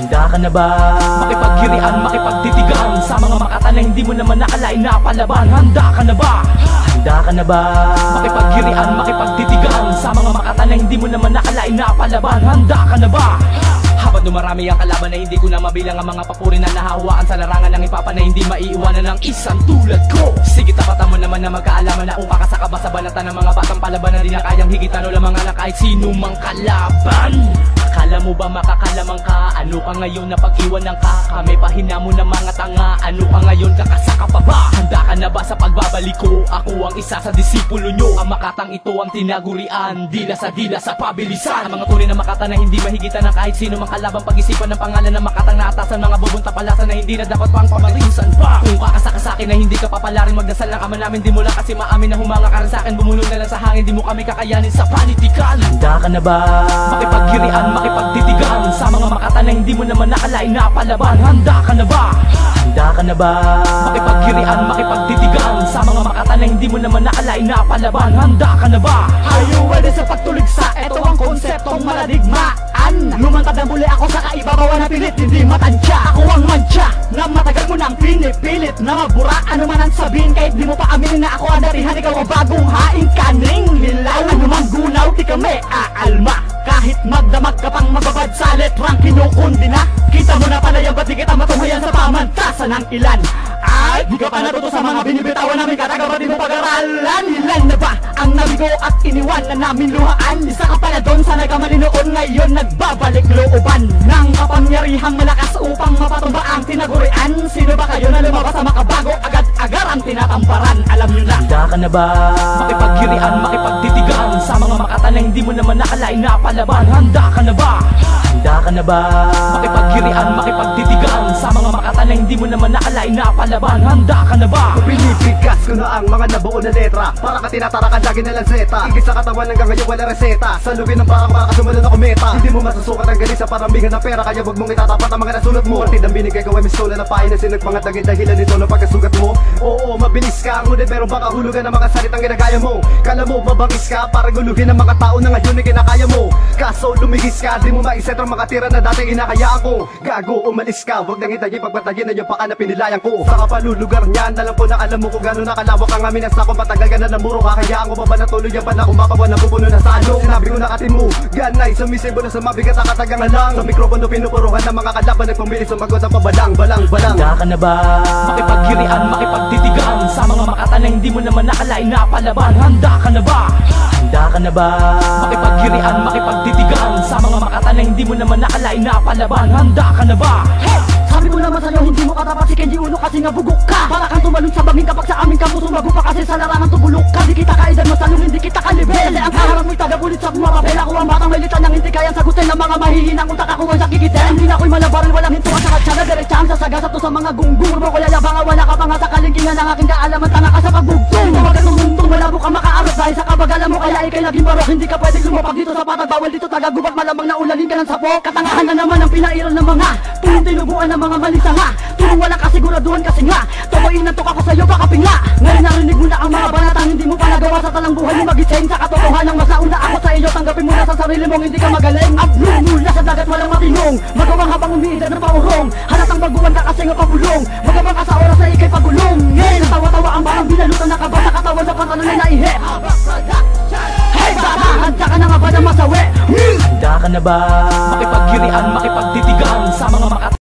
Handa ka na ba? Makipaghirian, makipagtitigan sa mga makata na hindi mo naman nakalain na palaban. Handa ka na ba? Handa ka na ba? Makipaghirian, makipagtitigan sa mga makata na hindi mo naman nakalain na palaban. Handa ka na ba? Habang dumarami ang kalaban na hindi ko na mabilang ang mga papuri na nahahawaan sa larangan ng ipapa na hindi maiiwanan ng isang tulad ko. Sige, tapatan mo naman na magkaalaman na umpa ka sa kabasabalatan ng mga batang palaban na di na kayang higitan o lamang na kahit sino mang kalaban. Akala mo ba makakalamang ka? Ano ka ngayon na pag-iwan ng kami? Pahina mo na mga tanga. Ano ka ngayon, kakasaka pa ba? Handa ka na ba sa pagbabalik ko? Ako ang isa sa disipulo nyo. Ang makatang ito ang tinagurian, dila sa pabilisan. Ang mga tunay na makata na hindi mahigitan ng kahit sino mang kalaban. Pag-isipan ng pangalan ng makatang naatasan, mga bubong tapalasan na hindi na dapat pang pamarisan pa. Kung kakasaka sa akin na hindi ka papalarin, magdasal ng ama namin. Di mo lang kasi maamin na humanga ka rin sa akin. Bumulong na lang sa hangin, di mo kami kakayanin sa panitikan. Handa ka na ba? Makipaghirian, makipagtitigan sa mga makata na hindi mo naman nakalain na palaban. Handa ka na ba? Handa ka na ba? Makipaghirian, makipagtitigan sa mga makata na hindi mo naman nakalain na palaban. Handa ka na ba? Are you ready sa pagtulig sa eto ang konseptong maladigmaan? Lumantad na muli ako sa kaibabawan na pilit, hindi matansya. Ako ang mantya na matagal mo nang pinipilit na mabura. Ano man ang sabihin kahit di mo pa aminin na ako ang darihan. Ikaw ang bagong haing kaning hilaw. Ano mang gunaw, di kami aalma. Kahit magdamag ka pang magbabad sa letrang kinukundi na. Kita mo na pala yan, ba't di kita matunghayan sa pamantasan ng ilan? Ay, di ka pa natuto sa mga binibitawan namin. Kataga ba di mo pag-aralan? Ilan na ba ang nabigo at iniwan na namin luhaan? Isa ka pala doon sa nagkamali noon, ngayon nagbabalik looban ng kapangyarihang malakas upang mapatumba ang tinagurian. Sino ba kayo na lumabas sa makabago? Agad-agar ang tinatamparan, alam nyo na. Handa ka na ba? Makipaghirian, makipagtitigan sa mga makata na hindi mo naman nakalain na palaban. Handa ka na ba? Handa ka na ba? Makipaghirian, makipagtitigan sa mga makata na hindi mo naman nakalain na palaban. Handa ka na ba? Pinipigas ko na ang mga nabuo na letra. Para ka tinatarakan lagi na lanseta. Igis sa katawan hanggang ngayon wala reseta. Sa lubin ng parang makasumunod na kometa. Hindi mo masusukat ang galing sa paramihan ng pera. Kaya wag mong itatapat ang mga nasulat mo. Partidang binigay ko ay mistola na pain na sinagpangat naging dahilan nito ng pagkasugat mo. Oo, mabilis ka, ngunit meron baka hulugan ng mga salitang ginagaya mo. Kala mo mabangis ka para guluhin ang mga tao na ngayon ay kinakaya mo. Kaso lumigis ka, di mo maiset ang mga tira na dati inakayaan ko. Gago, umalis ka, wag nang itayin pagpatayin na yung paa na pinilayan ko. Sa kapalulugar niyan, alam ko na alam mo kung gano'n nakalawak ang amin. Nasa kung patagal ka na namuro, kakayaan ko pa ba na tuloy yan pa na umapawan na pupuno na sa ano. Sinabi ko na katin mo, ganay, sumisibo na sa mabigat ang katagang halang. Sa mikropono pinupuruhan ng mga kalaban, nagpumilis sumagot ang pabalang, balang. Handa ka na ba? Makipaghirian, makipagtitigan sa mga makata na hindi mo naman nakalain na palaban. Handa ka na ba? Handa ka na ba? Makipaghirian, makipagtitigan sa mga makata na hindi mo naman nakalain na palaban. Handa ka na ba? Hey! Sabi ko naman sa'yo, hindi mo katapat si Kenji Uno kasi nga bugok ka. Para kang tumalun sa bangin kapag sa aming kampo sumago pa kasi sa larangan tubulok ka. Di kita kaidan masalong, hindi kita kalibel. Kasi ang kaharap mo'y tagabulit sa bumapapel. Ako ang batang militan nang hindi kayang sagutin ng mga mahihinang utak. Ako ang sakikitin, hindi na ako'y malabaran. Walang hintuan sa katsana, diretsahan sa sagasap to sa mga gunggong. Mo ko yayabang, wala ka pa nga sa kalingkingan ng aking kaalaman. Tanga ka sa pagbugtong. Huwag kang tumuntong, malabo ka makaarap dahil sa kabagalan mo. Kaya ikay naging barok, hindi ka pwedeng lumapag dito sa patag. Bawal dito tagagubat, malamang na ulanin ka ng sapok. Katangahan na naman ang pinairal ng mga punong tinubuan ng mga malisanga. Tulong walang kasiguraduhan kasi nga tukoy inantok ako sa'yo baka pingla. Ngayon narinig mo na ang mga banatang hindi mo pa nagawa sa talang buhay mo mag-iseng sa katotohanan. Mas nauna ako sa iyo, tanggapin mo na sa sarili mong hindi ka magaling. Ablong mula sa dagat walang matinong, magawang habang umiidad ng paurong. Halatang baguhan ka kasi nga papulong, magawang ka sa oras na ikay pagulong. Ngayon natawa-tawa ang barang binalutan na kaba sa katawan sa pantalon na naihe. Hey bata, handa ka na nga ba na masawi? Handa ka na ba? Makipaghirian, makipagtitigan sa mga makata